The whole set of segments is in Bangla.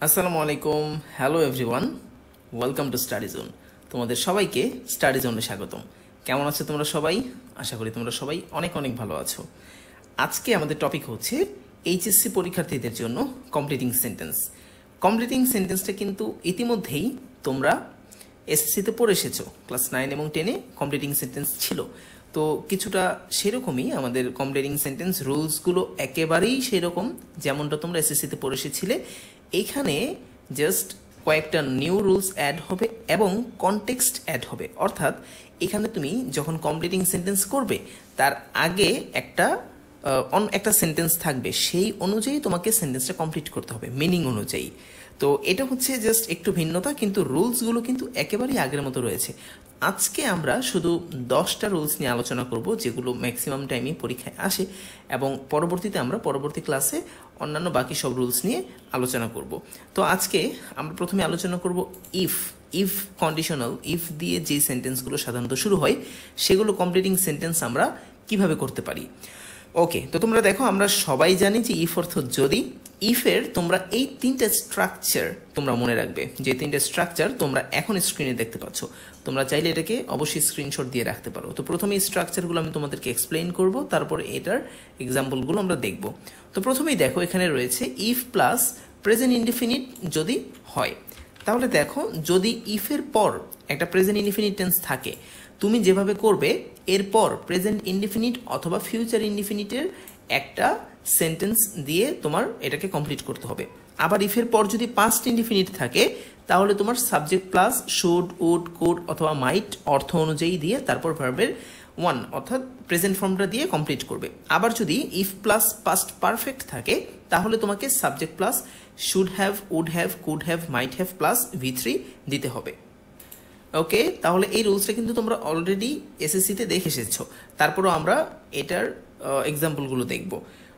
আসসালামু আলাইকুম, hello everyone, welcome to study zone. তোমাদের সবাইকে স্টাডি জোনে স্বাগতম। কেমন আছো তোমরা সবাই? আশা করি তোমরা সবাই অনেক অনেক ভালো আছো। আজকে আমাদের টপিক হচ্ছে এইচএসসি পরীক্ষার্থীদের জন্য কমপ্লিটিং সেন্টেন্স। কমপ্লিটিং সেন্টেন্সটা কিন্তু ইতিমধ্যেই তোমরা এসএসসিতে পড়ে এসেছো। ক্লাস 9 এবং 10-এ কমপ্লিটিং সেন্টেন্স ছিল। তো কিছুটা সেরকমই আমাদের কমপ্লিটিং সেন্টেন্স রুলসগুলো একেবারেই সেরকম যেমনটা তোমরা এসএসসিতে পড়ে এসেছিলে। এইখানে জাস্ট কয়েকটা নিউ রুলস অ্যাড হবে এবং কনটেক্সট অ্যাড হবে। অর্থাৎ এখানে তুমি যখন কমপ্লিটিং সেন্টেন্স করবে তার আগে একটা সেন্টেন্স থাকবে, সেই অনুযায়ী তোমাকে সেন্টেন্সটা কমপ্লিট করতে হবে মিনিং অনুযায়ী। তো এটা হচ্ছে জাস্ট একটু ভিন্নতা, কিন্তু রুলসগুলো কিন্তু একেবারেই আগের মতো রয়েছে। আজকে আমরা শুধু 10টা রুলস নিয়ে আলোচনা করব যেগুলো ম্যাক্সিমাম টাইমই পরীক্ষায় আসে, এবং পরবর্তীতে আমরা পরবর্তী ক্লাসে অন্যান্য বাকি সব রুলস নিয়ে আলোচনা করব। তো আজকে আমরা প্রথমে আলোচনা করব ইফ কন্ডিশনাল, ইফ দিয়ে যে সেন্টেন্সগুলো সাধারণত শুরু হয় সেগুলো কমপ্লিটিং সেন্টেন্স আমরা কিভাবে করতে পারি। ওকে, তো তোমরা দেখো, আমরা সবাই জানি যে ইফ অর্থ যদি। ইফের তোমরা এই 3টা স্ট্রাকচার তোমরা মনে রাখবে, যে 3টা স্ট্রাকচার তোমরা এখন স্ক্রিনে দেখতে পাচ্ছ। তোমরা চাইলে এটাকে অবশ্যই স্ক্রিনশট দিয়ে রাখতে পারো। তো প্রথমে এই স্ট্রাকচারগুলো আমি তোমাদেরকে এক্সপ্লেইন করব, তারপরে এটার এক্সাম্পলগুলো আমরা দেখব। তো প্রথমেই দেখো, এখানে রয়েছে ইফ প্লাস প্রেজেন্ট ইনডিফিনিট যদি হয়। তাহলে দেখো, যদি ইফের পর একটা প্রেজেন্ট ইনডিফিনিট টেন্স থাকে, তুমি যেভাবে করবে এরপর প্রেজেন্ট ইনডিফিনিট অথবা ফিউচার ইনডিফিনিটের একটা সেন্টেন্স দিয়ে তোমার এটাকে কমপ্লিট করতে হবে। আবার ইফের পর যদি পাস্ট ইনডিফিনিট থাকে, তাহলে তোমার subject plus should, would, could অথবা মাইট অর্থ অনুযায়ী দিয়ে তারপর ভার্বের ওয়ান অর্থাৎ প্রেজেন্ট ফর্মটা দিয়ে কমপ্লিট করবে। আবার যদি ইফ প্লাস পাস্ট পারফেক্ট থাকে, তাহলে তোমাকে subject plus should have, would have, could have, might have plus V3 দিতে হবে। ওকে, তাহলে এই রুলসটা কিন্তু তোমরা অলরেডি এসএসসিতে দেখে এসেছো। তারপরও আমরা এটার এক্সাম্পলগুলো দেখব।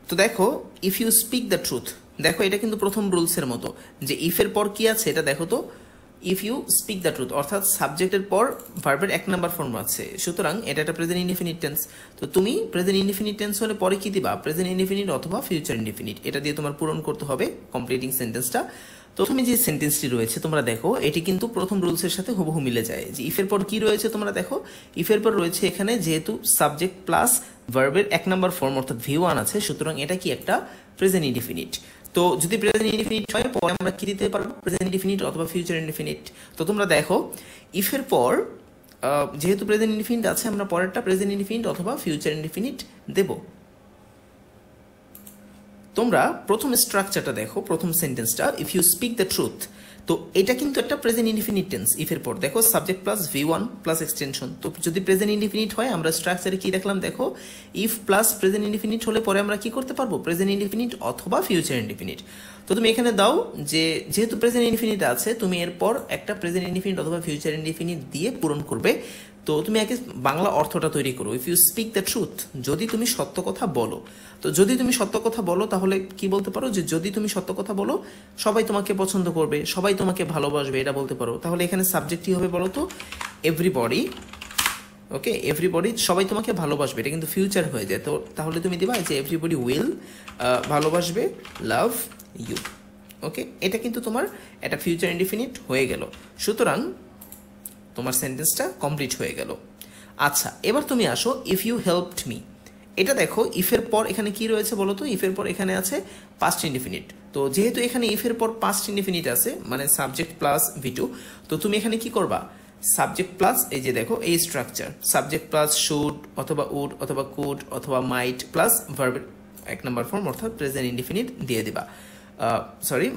তো দেখো, if you speak the truth, দেখো এটা কিন্তু প্রথম রুলসের মতো, যে ইফের পর কি আছে এটা দেখো তো। If you speak the truth অর্থাৎ সাবজেক্টের পর ভার্বের 1 নাম্বার ফর্ম আছে, সুতরাং এটা একটা প্রেজেন্ট ইনডিফিনিট টেন্স। তো তুমি প্রেজেন্ট ইনডিফিনিট টেন্স হলে পরে কি দিবা? প্রেজেন্ট ইনডিফিনিট অথবা ফিউচার ইনডিফিনিট, এটা দিয়ে তোমার পূরণ করতে হবে কমপ্লিটিং সেন্টেন্সটা। প্রথমে যে সেন্টেন্সটি রয়েছে তোমরা দেখো, এটি কিন্তু প্রথম রুলসের সাথে হুবহু মিলে যায়। যে ইফের পর কি রয়েছে তোমরা দেখো, ইফের পর রয়েছে এখানে যেহেতু সাবজেক্ট প্লাস ভার্বের 1 নাম্বার ফর্ম অর্থাৎ V1 আছে, সুতরাং এটা কি একটা প্রেজেন্ট ইনডিফিনিট। তো যদি প্রেজেন্ট ইনডিফিনিট হয়, পরে আমরা কি দিতে পারবো? প্রেজেন্ট ইনডিফিনিট অথবা ফিউচার ইনডিফিনিট। তো তোমরা দেখো, ইফের পর যেহেতু প্রেজেন্ট ইনডিফিনিট আছে, আমরা পরেরটা প্রেজেন্ট ইনডিফিনিট অথবা ফিউচার ইনডিফিনিট দেব। তোমরা প্রথম স্ট্রাকচারটা দেখো, প্রথম সেন্টেন্সটা if you speak the truth. তো এটা কিন্তু একটা প্রেজেন্ট ইনডিফিনিট টেন্স। ইফের পর দেখো subject plus V1 plus extension. তো যদি প্রেজেন্ট ইনডিফিনিট হয়, আমরা স্ট্রাকচারে কি দেখলাম দেখো, ইফ প্লাস প্রেজেন্ট ইনডিফিনিট হলে পরে আমরা কি করতে পারবো? প্রেজেন্ট ইনডিফিনিট অথবা ফিউচার ইনডিফিনিট। তো তুমি এখানে দাও যে যেহেতু প্রেজেন্ট ইনডিফিনিট আছে, তুমি এরপর একটা প্রেজেন্ট ইনডিফিনিট অথবা ফিউচার ইনডিফিনিট দিয়ে পূরণ করবে। তো তুমি আগে বাংলা অর্থটা তৈরি করো। If you speak the truth, যদি তুমি সত্য কথা বলো। তো যদি তুমি সত্য কথা বলো, তাহলে কি বলতে পারো? যে যদি তুমি সত্য কথা বলো, সবাই তোমাকে পছন্দ করবে, সবাই তোমাকে ভালোবাসবে, এটা বলতে পারো। তাহলে এখানে সাবজেক্ট কি হবে বলো তো? এভরিবডি। ওকে, এভরিবডি, সবাই তোমাকে ভালোবাসবে, এটা কিন্তু ফিউচার হয়ে যায়। তো তাহলে তুমি দিবা যে এভরিবডি উইল ভালোবাসবে, লাভ ইউ। ওকে, এটা কিন্তু তোমার একটা ফিউচার ইনডিফিনিট হয়ে গেল। সুতরাং তোমার সেন্টেন্সটা কমপ্লিট হয়ে গেল। আচ্ছা, এবার তুমি আসো ইফ ইউ হেল্পড মি। এটা দেখো, ইফের পর এখানে কি রয়েছে বলো তো? ইফের পর এখানে আছে পাস্ট ইনডিফিনিট। তো যেহেতু এখানে ইফের পর পাস্ট ইনডিফিনিট আছে, মানে সাবজেক্ট প্লাস V2, তো তুমি এখানে কি করবা? সাবজেক্ট প্লাস, এই যে দেখো এই স্ট্রাকচার, সাবজেক্ট প্লাস শুড অথবা উড অথবা কুড অথবা মাইট প্লাস ভার্বের 1 নাম্বার ফর্ম অর্থাৎ প্রেজেন্ট ইনডিফিনিট দিয়ে দিবা।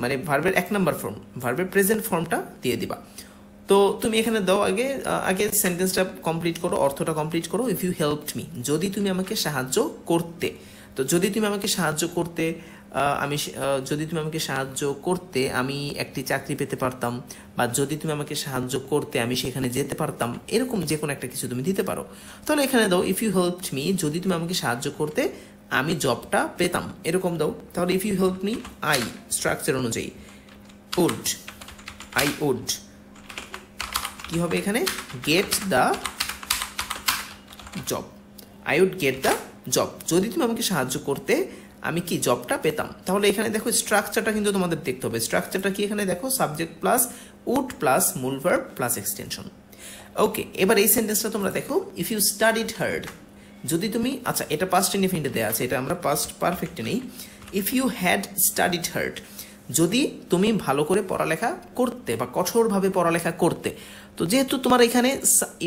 মানে ভার্বের 1 নাম্বার ফর্ম, ভার্বের প্রেজেন্ট ফর্মটা দিয়ে দিবা। তো তুমি এখানে দাও আগে সেন্টেন্সটা কমপ্লিট করো, অর্থটা কমপ্লিট করো। ইফ ইউ হেল্পড মি, যদি তুমি আমাকে সাহায্য করতে। তো যদি তুমি আমাকে সাহায্য করতে, যদি তুমি আমাকে সাহায্য করতে আমি একটি চাকরি পেতে পারতাম, বা যদি তুমি আমাকে সাহায্য করতে আমি সেখানে যেতে পারতাম, এরকম যে কোনো একটা কিছু তুমি দিতে পারো। তাহলে এখানে দাও ইফ ইউ হেল্পড মি, যদি তুমি আমাকে সাহায্য করতে আমি জবটা পেতাম, এরকম দাও। তাহলে if you help me, I structure অনুযায়ী উড, আই উড কি হবে এখানে? Get the job, I would get the job. যদি তুমি আমাকে সাহায্য করতে আমি কি জবটা পেতাম। তাহলে এখানে দেখো স্ট্রাকচারটা কিন্তু তোমাদের দেখতে হবে। স্ট্রাকচারটা কি এখানে দেখো, সাবজেক্ট প্লাস উড প্লাস মূল ভার্ব প্লাস এক্সটেনশন। ওকে, এবার এই সেন্টেন্সটা তোমরা দেখো, ইফ ইউ স্টাডিড হার্ড, যদি তুমি, আচ্ছা এটা পাস্ট ইনডিফিনিটে দেওয়া আছে, এটা আমরা পাস্ট পারফেক্টে নেই। If you had studied hard, যদি তুমি ভালো করে পড়ালেখা করতে বা কঠোরভাবে পড়ালেখা করতে। তো যেহেতু তোমার এখানে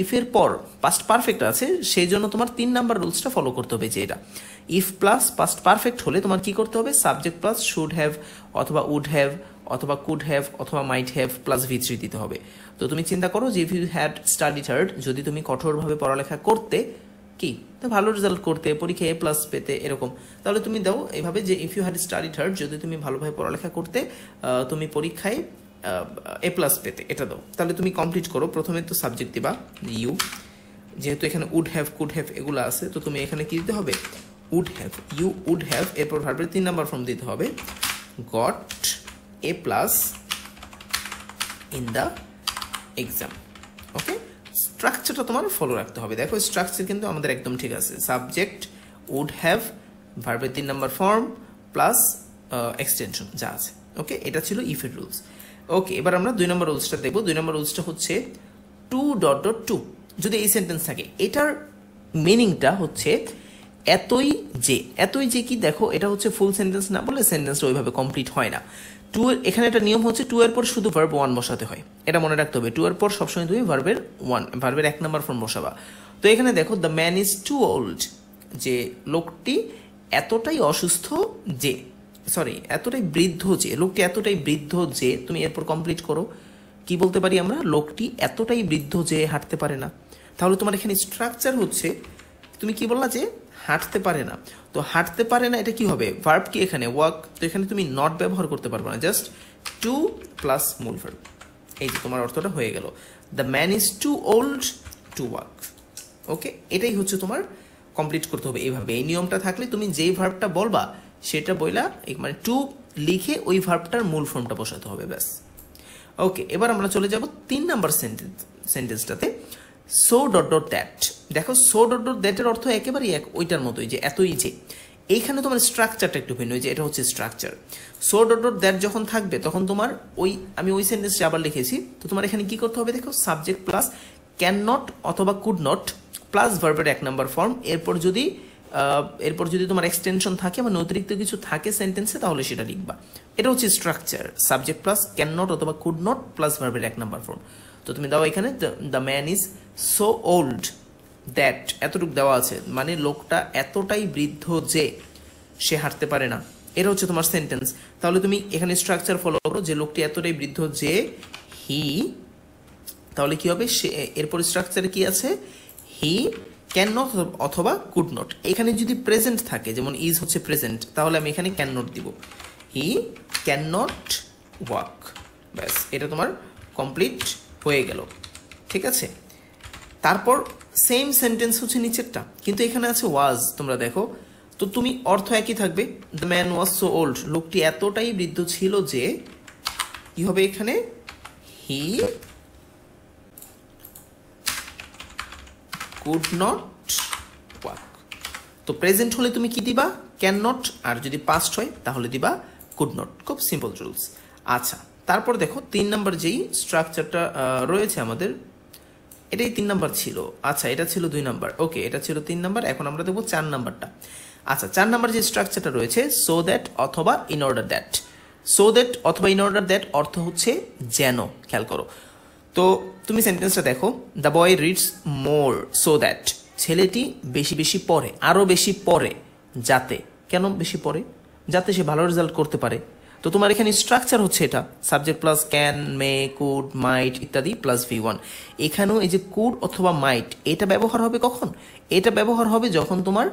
ইফের পর পাস্ট পারফেক্ট আছে, সেই জন্য তোমার 3 নাম্বার রুলসটা ফলো করতে হবে, যে এটা ইফ প্লাস পাস্ট পারফেক্ট হলে তোমার কি করতে হবে, সাবজেক্ট প্লাস শুড হ্যাভ অথবা উড হ্যাভ অথবা কুড হ্যাভ অথবা মাইট হ্যাভ প্লাস V3 দিতে হবে। তো তুমি চিন্তা করো যে if you had studied hard, যদি তুমি কঠোরভাবে পড়ালেখা করতে, কি তো ভালো রেজাল্ট করতে, পরীক্ষায় A+ পেতে, এরকম। তাহলে তুমি দাও এইভাবে যে if you had studied hard, যদি তুমি ভালোভাবে পড়ালেখা করতে, তুমি পরীক্ষায় A+ পেতে, এটা দাও। তাহলে তুমি কমপ্লিট করো। প্রথমে তো সাবজেক্ট দিবা ইউ, যেহেতু এখানে উড হ্যাভ কুড হ্যাভ এগুলো আছে, তো তুমি এখানে কি দিতে হবে, would have, you would have, এরপর ভার্বের 3 নাম্বার ফর্ম দিতে হবে, got A+ in the exam. Okay, স্ট্রাকচারটা তোমার ফলো রাখতে হবে। দেখো স্ট্রাকচার কিন্তু আমাদের একদম ঠিক আছে, সাবজেক্ট উড হ্যাভ, ভার্বের 3 নাম্বার ফর্ম প্লাস এক্সটেনশন যা আছে। ওকে, এটা ছিল ইফের রুলস। ওকে, এবার আমরা 2 নম্বর রুলসটা দেখবো। 2 নম্বর রুলসটা হচ্ছে টু. যদি এই সেন্টেন্স থাকে, এটার মিনিংটা হচ্ছে এতই যে কি, দেখো এটা হচ্ছে ফুল সেন্টেন্স না বলে সেন্টেন্সটা ওইভাবে কমপ্লিট হয় না। এখানে একটা নিয়ম হচ্ছে 2 এর পর শুধু ভার্ব 1 বসাতে হয়, এটা মনে রাখতে হবে। 2 এর পর সবসময় তুমি ভার্বের 1 নাম্বার ফর্ম বসাবা। তো এখানে দেখো the man is too old, যে লোকটি এতটাই অসুস্থ যে, সরি এতটাই বৃদ্ধ যে, লোকটি এতটাই বৃদ্ধ যে, তুমি এরপর কমপ্লিট করো। কি বলতে পারি আমরা, লোকটি এতটাই বৃদ্ধ যে হাঁটতে পারে না। তাহলে তোমার এখানে স্ট্রাকচার হচ্ছে, তুমি কি বললা যে হাঁটতে পারে না, তো হাঁটতে পারে না এটা কি হবে, ভার্ব কি এখানে ওয়াক, তো এখানে তুমি নট ব্যবহার করতে পারবে না, জাস্ট টু প্লাস মূল ভার্ব। এই যে তোমার অর্থটা হয়ে গেল, the man is too old to walk. Okay, এটাই হচ্ছে তোমার কমপ্লিট করতে হবে এইভাবে। এই নিয়মটা থাকলে তুমি যেই ভার্বটা বলবা সেটা বইলা, মানে টু লিখে ওই ভার্বটার মূল ফর্মটা বসাতে হবে, ব্যাস। ওকে, এবার আমরা চলে যাব 3 নাম্বার সেন্টেন্সটাতে, সো ডট ডট দ্যাট। দেখো সো ডট ডট দ্যাটের অর্থ একেবারেই ওইটার মতোই, যে এতই যে। এইখানে তোমার স্ট্রাকচারটা একটু ভিন্ন, যে এটা হচ্ছে structure. So dot dot that যখন থাকবে তখন তোমার আমি ওই সেন্টেন্সটা আবার লিখেছি, তো তোমার এখানে কি করতে হবে, দেখো সাবজেক্ট প্লাস ক্যান নট অথবা কুড নট প্লাস ভার্বের 1 নাম্বার ফর্ম, এরপর যদি তোমার এক্সটেনশন থাকে মানে অতিরিক্ত কিছু থাকে সেন্টেন্সে, তাহলে সেটা লিখবা। এটা হচ্ছে structure, subject plus can not অথবা কুড নট প্লাস ভার্বের 1 নাম্বার ফর্ম। তো তুমি দাও এখানে the man is so old that, এতটুকু দেওয়া আছে, মানে লোকটা এতটাই বৃদ্ধ যে সে হাঁটতে পারে না। এটা হচ্ছে তোমার সেন্টেন্স। তাহলে তুমি এখানে স্ট্রাকচার ফলো করো, যে লোকটি এতটাই বৃদ্ধ যে হি, তাহলে কি হবে, সে, এরপর স্ট্রাকচারে কি আছে, হি ক্যান নট অথবা কুড নট। এখানে যদি প্রেজেন্ট থাকে, যেমন ইজ হচ্ছে প্রেজেন্ট, তাহলে আমি এখানে ক্যান নট দিব, হি ক্যান নট ওয়াক, ব্যাস, এটা তোমার কমপ্লিট হয়ে গেল। ঠিক আছে, তারপর সেম সেন্টেন্স হচ্ছে নিচেরটা, কিন্তু এখানে আছে ওয়াজ, তোমরা দেখো। তো তুমি অর্থ একই থাকবে, the man was so old, লোকটি এতটাই বৃদ্ধ ছিল যে, কি হবে এখানে, হি কুড নট ওয়াক। তো প্রেজেন্ট হলে তুমি কি দিবা, ক্যান নট, আর যদি পাস্ট হয় তাহলে দিবা কুড নট। খুব সিম্পল রুলস। আচ্ছা, তারপর দেখো 3 নাম্বার যেই স্ট্রাকচারটা রয়েছে আমাদের, এটাই 3 নাম্বার ছিল। আচ্ছা, এটা ছিল 2 নাম্বার। ওকে, এটা ছিল 3 নাম্বার। এখন আমরা দেখবো 4 নাম্বারটা। আচ্ছা, 4 নাম্বার যে স্ট্রাকচারটা রয়েছে, সো দ্যাট অথবা in order that. So that অথবা ইন অর্ডার দ্যাট অর্থ হচ্ছে যেন, খেয়াল করো। তো তুমি সেন্টেন্সটা দেখো, the boy reads more so that, ছেলেটি বেশি বেশি পড়ে, আরো বেশি পড়ে যাতে, কেন বেশি পড়ে, যাতে সে ভালো রেজাল্ট করতে পারে। তো তোমার এখানে স্ট্রাকচার হচ্ছে এটা, subject plus can, may, could, might ইত্যাদি প্লাস V1। এখানেও এই যে কুড অথবা মাইট, এটা ব্যবহার হবে কখন, এটা ব্যবহার হবে যখন তোমার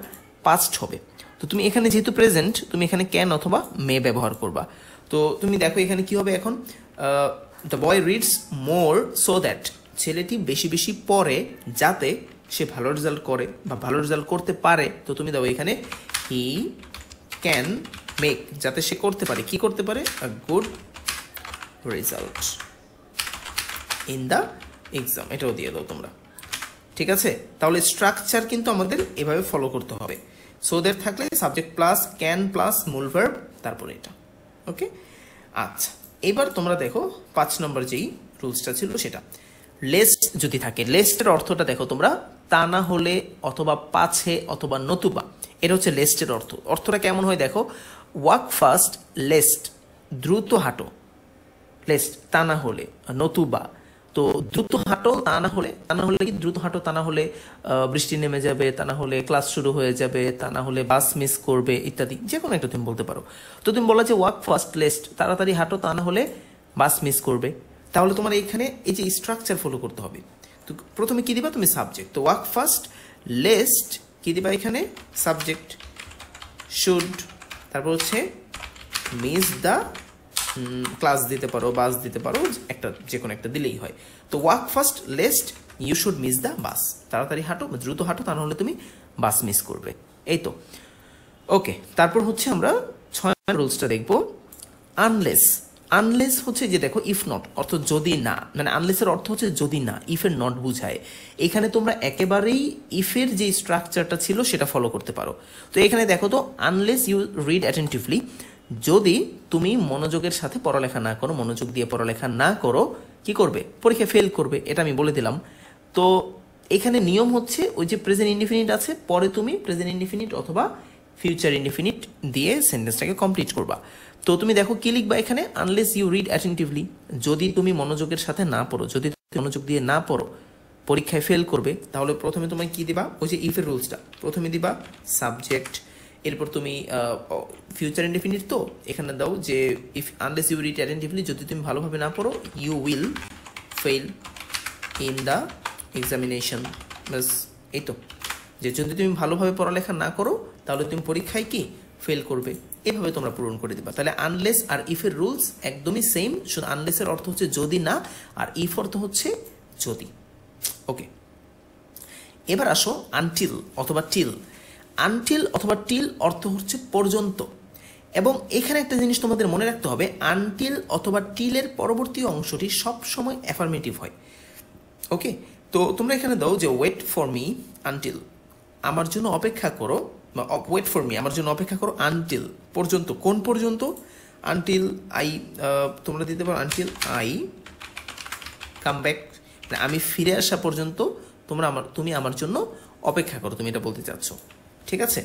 পাস্ট হবে। তো তুমি এখানে যেহেতু প্রেজেন্ট, তুমি এখানে ক্যান অথবা মে ব্যবহার করবা। তো তুমি দেখো এখানে কি হবে এখন, the boy reads more so that, ছেলেটি বেশি বেশি পড়ে যাতে সে ভালো রেজাল্ট করে বা ভালো রেজাল্ট করতে পারে। তো তুমি দাও এখানে হি ক্যান মেক, যাতে সে করতে পারে, কি করতে পারে, a good result in the exam, এটাও দিয়ে দাও তোমরা। ঠিক আছে, তাহলে স্ট্রাকচার কিন্তু আমাদের এভাবে ফলো করতে হবে। সো দেয়ার থাকলে সাবজেক্ট প্লাস ক্যান প্লাস মূল ভার্ব, তারপরে এটা। ওকে, আচ্ছা এবার তোমরা দেখো 5 নম্বর যেই রুলসটা ছিল সেটা, লেস্ট যদি থাকে, লেস্টের অর্থটা দেখো তোমরা, তা না হলে অথবা পাছে অথবা নতুবা, এটা হচ্ছে লেস্টের অর্থটা কেমন হয় দেখো, ওয়াক ফাস্ট লেস্ট, দ্রুত হাঁটো, লেস্ট তা না হলে, নতুবা, তো দ্রুত হাঁটো তা না হলে, কি দ্রুত হাঁটো তা না হলে বৃষ্টি নেমে যাবে, তা না হলে ক্লাস শুরু হয়ে যাবে, তা না হলে বাস মিস করবে, ইত্যাদি যে কোনো একটা তুমি বলতে পারো। তো তুমি বলা যে ওয়াক ফাস্ট লেস্ট, তাড়াতাড়ি হাঁটো তা না হলে বাস মিস করবে, তাহলে তোমার এখানে এই যে স্ট্রাকচার ফলো করতে হবে। তো প্রথমে কি দিবা তুমি, সাবজেক্ট, তো ওয়াক ফাস্ট লেস্ট কি দিবা এখানে, সাবজেক্ট শুড, তারপর হচ্ছে মিস দ্য, ক্লাস দিতে পারো, বাস দিতে পারো, একটা যে কোনো একটা দিলেই হয়। তো walk fast lest you should miss the bus, তাড়াতাড়ি হাঁটো, দ্রুত হাঁটো, তা নাহলে তুমি বাস মিস করবে, এই তো। ওকে, তারপর হচ্ছে আমরা 6 রুলসটা দেখবো, আনলেস। আনলেস হচ্ছে যে দেখো ইফ নট, অর্থ যদি না, মানে আনলেসের অর্থ হচ্ছে যদি না, ইফের নট বুঝায়। এখানে তোমরা একেবারেই ইফের যে স্ট্রাকচারটা ছিল সেটা ফলো করতে পারো। তো এখানে দেখো তো, আনলেস ইউ রিড অ্যাটেন্টিভলি, যদি তুমি মনোযোগের সাথে পড়ালেখা না করো, মনোযোগ দিয়ে পড়ালেখা না করো, কি করবে, পরীক্ষা ফেল করবে, এটা আমি বলে দিলাম। তো এখানে নিয়ম হচ্ছে ওই যে প্রেজেন্ট ইনডিফিনিট আছে, পরে তুমি প্রেজেন্ট ইনডিফিনিট অথবা ফিউচার ইনডিফিনিট দিয়ে সেন্টেন্সটাকে কমপ্লিট করবা। তো তুমি দেখো কি লিখবা এখানে, আনলেস ইউ রিড অ্যাটেন্টিভলি, যদি তুমি মনোযোগের সাথে না পড়ো, যদি মনোযোগ দিয়ে না পড়ো, পরীক্ষায় ফেল করবে। তাহলে প্রথমে তোমায় কি দিবা, ওই যে ইফের রুলসটা, প্রথমে দিবা সাবজেক্ট, এরপর তুমি ফিউচার ইনডিফিনিট, তো এখানে দাও যে if unless you read attentively, যদি তুমি ভালোভাবে না পড়ো, you will fail in the examination, বাস এই তো, যে যদি তুমি ভালোভাবে পড়ালেখা না করো তাহলে তুমি পরীক্ষায় কি ফেল করবে, এভাবে তোমরা পূরণ করে দিবা। তাহলে আনলেস আর ইফের রুলস একদমই সেম, শুধু আনলেসের অর্থ হচ্ছে যদি না, আর ইফ অর্থ হচ্ছে যদি। ওকে, এবার আসো আনটিল অথবা টিল। আনটিল অথবা টিল অর্থ হচ্ছে পর্যন্ত, এবং এখানে একটা জিনিস তোমাদের মনে রাখতে হবে, আনটিল অথবা টিলের পরবর্তী অংশটি সবসময় অ্যাফার্মেটিভ হয়। ওকে, তো তোমরা এখানে দাও যে ওয়েট ফর মি আনটিল, আমার জন্য অপেক্ষা করো, বা ওয়েট ফর মি আমার জন্য অপেক্ষা করো, আনটিল পর্যন্ত, কোন পর্যন্ত, আনটিল আই, তোমরা দিতে পারো আনটিল আই কাম ব্যাক, আমি ফিরে আসা পর্যন্ত তুমি আমার জন্য অপেক্ষা করো, তুমি এটা বলতে চাচ্ছ, ঠিক আছে।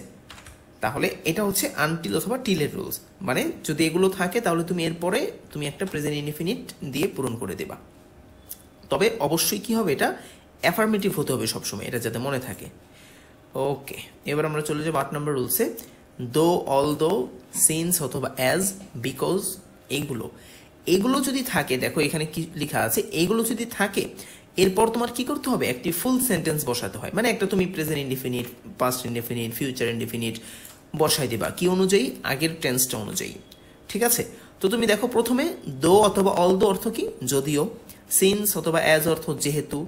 তাহলে এটা হচ্ছে আনটিল অথবা টিলের রুলস, মানে যদি এগুলো থাকে তাহলে তুমি এরপরে তুমি একটা প্রেজেন্ট ইনডিফিনিট দিয়ে পূরণ করে দেবা। তবে অবশ্যই কি হবে, এটা অ্যাফার্মেটিভ হতে হবে সবসময়, এটা যাতে মনে থাকে। ওকে, এবার আমরা চলে যাবো 8 নম্বর রুলসে, দো, অল দো, সিন্স অথবা অ্যাজ, বিকজ, এইগুলো যদি থাকে, দেখো এখানে কি লেখা আছে, এইগুলো যদি থাকে এরপর তোমার কি করতে হবে, একটি ফুল সেন্টেন্স বসাতে হয়, মানে একটা তুমি present indefinite, past indefinite, future indefinite বসাই দিবা, কি অনুযায়ী, আগের টেন্সটা অনুযায়ী, ঠিক আছে। তো তুমি দেখো প্রথমে দো অথবা অল দো অর্থ কি, যদিও, সিন্স অথবা অ্যাজ অর্থ যেহেতু,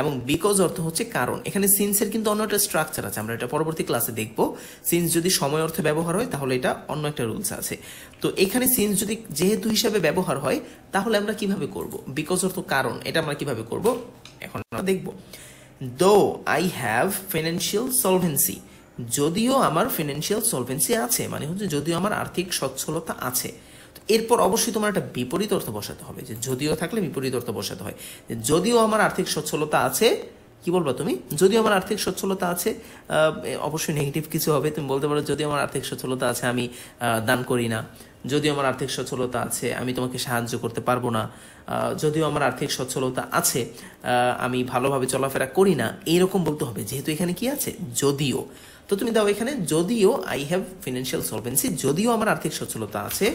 এবং বিকজ অর্থ হচ্ছে কারণ। এখানে সিন্সের কিন্তু অন্য একটা স্ট্রাকচার আছে, আমরা এটা পরবর্তী ক্লাসে দেখবো। সিন্স যদি সময় অর্থে ব্যবহার হয় তাহলে এটা অন্য একটা রুলস আছে। তো এখানে সিন্স যদি যেহেতু হিসাবে ব্যবহার হয় তাহলে আমরা কিভাবে করব, বিকজ অর্থ কারণ, এটা আমরা কিভাবে করব এখন আমরা দেখব। Though I have financial solvency, যদিও আমার ফিনান্সিয়াল সলভেন্সি আছে, মানে হচ্ছে যদিও আমার আর্থিক সচ্ছলতা আছে। এরপর অবশ্যই তোমার একটা বিপরীত অর্থ বসাতে হবে, যে যদিও থাকলে বিপরীত অর্থ বসাতে হয়। যদিও আমার আর্থিক সচ্ছলতা আছে, কি বলবা তুমি, যদিও আমার আর্থিক সচ্ছলতা আছে, অবশ্যই নেগেটিভ কিছু হবে, তুমি বলতে পারো যদিও আমার আর্থিক সচ্ছলতা আছে আমি দান করি না, যদিও আমার আর্থিক সচ্ছলতা আছে আমি তোমাকে সাহায্য করতে পারবো না, যদিও আমার আর্থিক সচ্ছলতা আছে আমি ভালোভাবে চলাফেরা করি না, এইরকম বলতে হবে, যেহেতু এখানে কি আছে, যদিও। তো তুমি দাও এখানে যদিও আই হ্যাভ ফিনান্সিয়াল সলভেন্সি, যদিও আমার আর্থিক সচ্ছলতা আছে,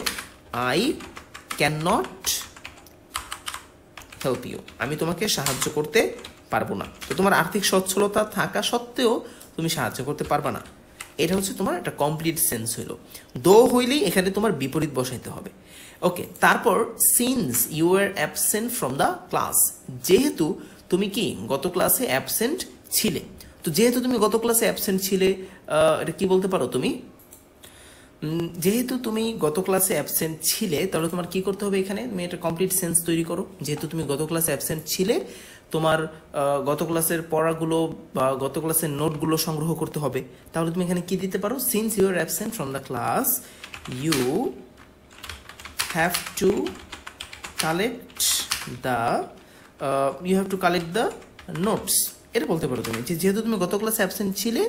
I cannot help you, আমি তোমাকে সাহায্য করতে পারবো না। তো তোমার আর্থিক সচ্ছলতা থাকা সত্ত্বেও তুমি সাহায্য করতে পারবা না, এটা হচ্ছে তোমার একটা কমপ্লিট সেন্স হইলো। দো হইলেই এখানে তোমার বিপরীত বসাইতে হবে। ওকে, তারপর since you are absent from the class, যেহেতু তুমি কি গত ক্লাসে অ্যাবসেন্ট ছিলে। তো যেহেতু তুমি গত ক্লাসে অ্যাবসেন্ট ছিলে, এটা কি বলতে পারো তুমি, যেহেতু তুমি গত ক্লাসে অ্যাবসেন্ট ছিলে, তাহলে তোমার কি করতে হবে, এখানে তুমি একটা কমপ্লিট সেন্স তৈরি করো। যেহেতু তুমি গত ক্লাসে অ্যাবসেন্ট ছিলে, তোমার গত ক্লাসের পড়াগুলো বা গত ক্লাসের নোটগুলো সংগ্রহ করতে হবে। তাহলে তুমি এখানে কি দিতে পারো, since you are absent from the class you have to collect the notes, এটা বলতে পারো তুমি। যেহেতু তুমি গত ক্লাসে অ্যাবসেন্ট ছিলে,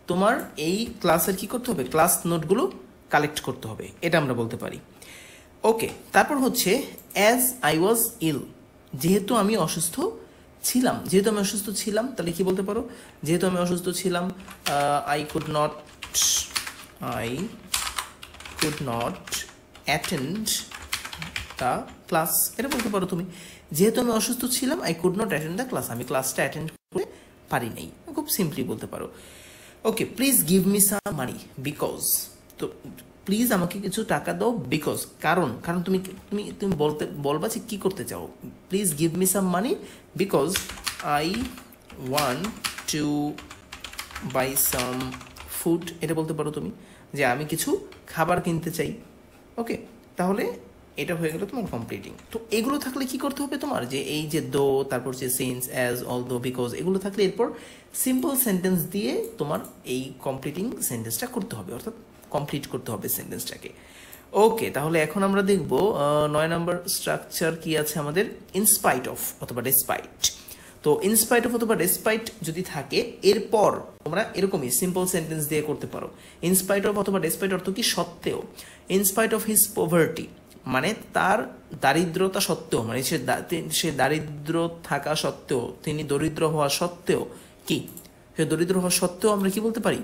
তোমার এই ক্লাসের কি করতে হবে, ক্লাস নোটগুলো কালেক্ট করতে হবে, এটা আমরা বলতে পারি। ওকে, তারপর হচ্ছে অ্যাজ আই ওয়াজ ইল, যেহেতু আমি অসুস্থ ছিলাম, তাহলে কি বলতে পারো, যেহেতু আমি অসুস্থ ছিলাম, I could not attend the class, এটা বলতে পারো তুমি। যেহেতু আমি অসুস্থ ছিলাম, I could not attend the class, আমি ক্লাসটা অ্যাটেন্ড করতে পারি নাই, খুব সিম্পলি বলতে পারো। Okay, please give me some money because, তো প্লিজ আমাকে কিছু টাকা দাও, বিকজ কারণ তুমি তুমি তুমি বলবা যে কি করতে চাও। Please give me some money because I want to buy some food, এটা বলতে পারো তুমি, যে আমি কিছু খাবার কিনতে চাই। ওকে, তাহলে এটা হয়ে গেল তোমার কমপ্লিটিং। তো এগুলো থাকলে কি করতে হবে তোমার, যে এই যে দো, তারপর যে সিন্স, অ্যাজ, অলদো, বিকজ, এগুলো থাকলে এরপর সিম্পল সেন্টেন্স দিয়ে তোমার এই কমপ্লিটিং সেন্টেন্সটা করতে হবে, অর্থাৎ কমপ্লিট করতে হবে সেন্টেন্সটাকে। ওকে, তাহলে এখন আমরা দেখব 9 নম্বর স্ট্রাকচার কি আছে আমাদের, ইনস্পাইট অফ অথবা ডেসপাইট। তো ইনস্পাইট অফ অথবা ডেসপাইট যদি থাকে, এরপর তোমরা এরকমই সিম্পল সেন্টেন্স দিয়ে করতে পারো। ইনস্পাইট অফ অথবা ডেসপাইট অর্থ কি, সত্ত্বেও। ইনস্পাইট অফ হিজ পভার্টি মানে তার দারিদ্রতা সত্ত্বেও, মানে সে দারিদ্র থাকা সত্ত্বেও, তিনি দরিদ্র হওয়া সত্ত্বেও, কি সে দরিদ্র হওয়া সত্ত্বেও আমরা কি বলতে পারি,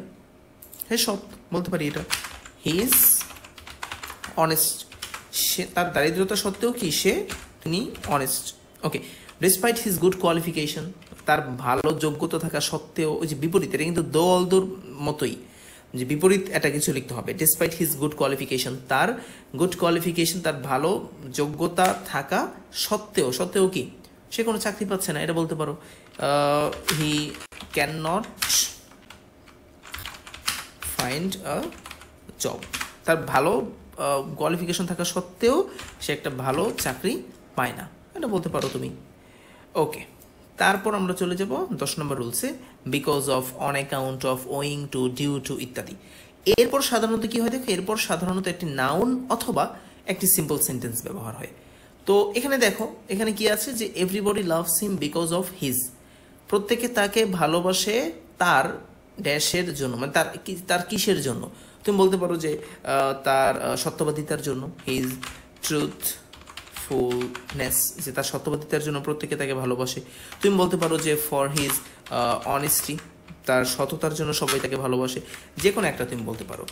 হে সৎ বলতে পারি। এটা হি ইজ অনেস্ট, সে তার দারিদ্রতা সত্ত্বেও কি তিনি অনেস্ট। ওকে, ডিসপাইট হিজ গুড কোয়ালিফিকেশন, তার ভালো যোগ্যতা থাকা সত্ত্বেও, ওই যে বিপরীত, এটা কিন্তু দো অলদোর মতোই, যে বিপরীত একটা কিছু লিখতে হবে। ডিসপাইট হিজ গুড কোয়ালিফিকেশন, তার গুড কোয়ালিফিকেশন, তার ভালো যোগ্যতা থাকা সত্ত্বেও কি সে কোনো চাকরি পাচ্ছে না, এটা বলতে পারো। He can not find a job, তার ভালো কোয়ালিফিকেশন থাকা সত্ত্বেও সে একটা ভালো চাকরি পায় না, এটা বলতে পারো তুমি। ওকে, তারপর আমরা চলে যাব 10 নম্বর রুলসে, because of, on account of, owing to, due to ইত্যাদি। এরপর সাধারণত কি হয় দেখো, এরপর সাধারণত একটি নাউন অথবা একটি সিম্পল সেন্টেন্স ব্যবহার হয়। তো এখানে দেখো, এখানে কি আছে, যে everybody loves him because of his, প্রত্যেকে তাকে ভালোবাসে তার ড্যাশের জন্য, মানে তার কিসের জন্য। তুমি বলতে পারো যে তার সত্যবাদিতার জন্য, হিজ ট্রুথফুলনেস, যে তার সত্যবাদিতার জন্য প্রত্যেকে তাকে ভালোবাসে। তুমি বলতে পারো যে ফর হিজ অনেস্টি, তার সততার জন্য সবাই তাকে ভালোবাসে। যে কোনো একটা তুমি বলতে পারো।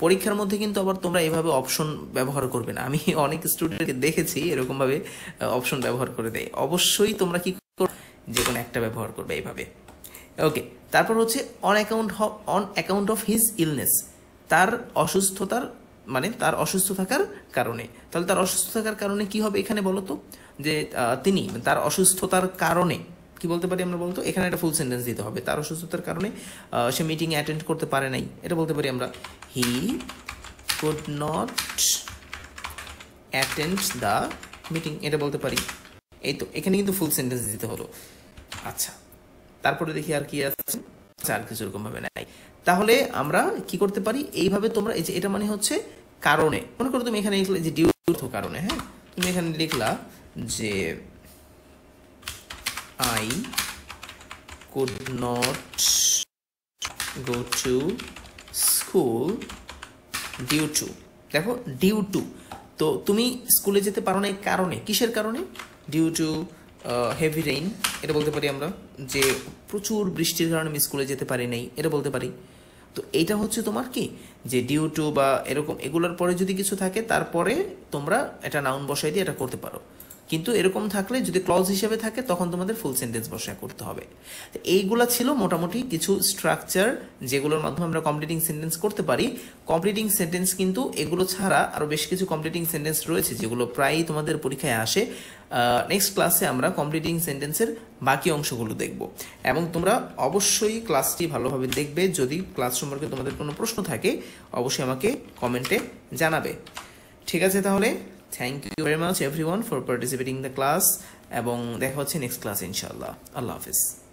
পরীক্ষার মধ্যে কিন্তু আবার তোমরা এভাবে অপশন ব্যবহার করবে না, আমি অনেক স্টুডেন্টকে দেখেছি এরকমভাবে অপশন ব্যবহার করে দেয়। অবশ্যই তোমরা কি করো, যে কোনো একটা ব্যবহার করবে এইভাবে। ওকে, তারপর হচ্ছে on account of his illness, তার অসুস্থতার, মানে তার অসুস্থ থাকার কারণে। তাহলে তার অসুস্থ থাকার কারণে কি হবে এখানে বলো তো, যে তিনি তার অসুস্থতার কারণে কি বলতে পারি আমরা, বলতো এখানে একটা ফুল সেন্টেন্স দিতে হবে। তার অসুস্থতার কারণে সে মিটিং অ্যাটেন্ড করতে পারে নাই, এটা বলতে পারি আমরা he could not attend the meeting, এটা বলতে পারি। এই তো, এখানে কিন্তু ফুল সেন্টেন্স দিতে হলো। আচ্ছা, তারপরে দেখি আর কি আছে, আর কিছু এরকম ভাবে নাই। তাহলে আমরা কি করতে পারি, এইভাবে তোমরা, এই যে এটা মানে হচ্ছে কারণে, মনে করো তুমি এখানে লিখলে যে ডিউ টু কারণে, হ্যাঁ, তুমি এখানে লিখলা যে I could not go to school due to, দেখো ডিউ টু, তো তুমি স্কুলে যেতে পারো না এই কারণে, কিসের কারণে, ডিউ টু হেভি রেইন, এটা বলতে পারি আমরা, যে প্রচুর বৃষ্টির কারণে আমি স্কুলে যেতে পারি নাই, এটা বলতে পারি। তো এইটা হচ্ছে তোমার কি, যে ডিউ টু বা এরকম, এগুলোর পরে যদি কিছু থাকে তারপরে তোমরা এটা নাউন বসাই দিয়ে এটা করতে পারো। কিন্তু এরকম থাকলে যদি ক্লজ হিসেবে থাকে তখন তোমাদের ফুল সেন্টেন্স বসায় করতে হবে। এইগুলা ছিল মোটামুটি কিছু স্ট্রাকচার যেগুলোর মাধ্যমে আমরা কমপ্লিটিং সেন্টেন্স করতে পারি। কমপ্লিটিং সেন্টেন্স কিন্তু এগুলো ছাড়া আরও বেশ কিছু কমপ্লিটিং সেন্টেন্স রয়েছে যেগুলো প্রায়ই তোমাদের পরীক্ষায় আসে। নেক্সট ক্লাসে আমরা কমপ্লিটিং সেন্টেন্সের বাকি অংশগুলো দেখব এবং তোমরা অবশ্যই ক্লাসটি ভালোভাবে দেখবে। যদি ক্লাস সম্পর্কে তোমাদের কোনো প্রশ্ন থাকে অবশ্যই আমাকে কমেন্টে জানাবে। ঠিক আছে, তাহলে thank you very much everyone for participating the class এবং দেখা হচ্ছে নেক্সট ক্লাসে ইনশাআল্লাহ। আল্লাহ হাফিজ।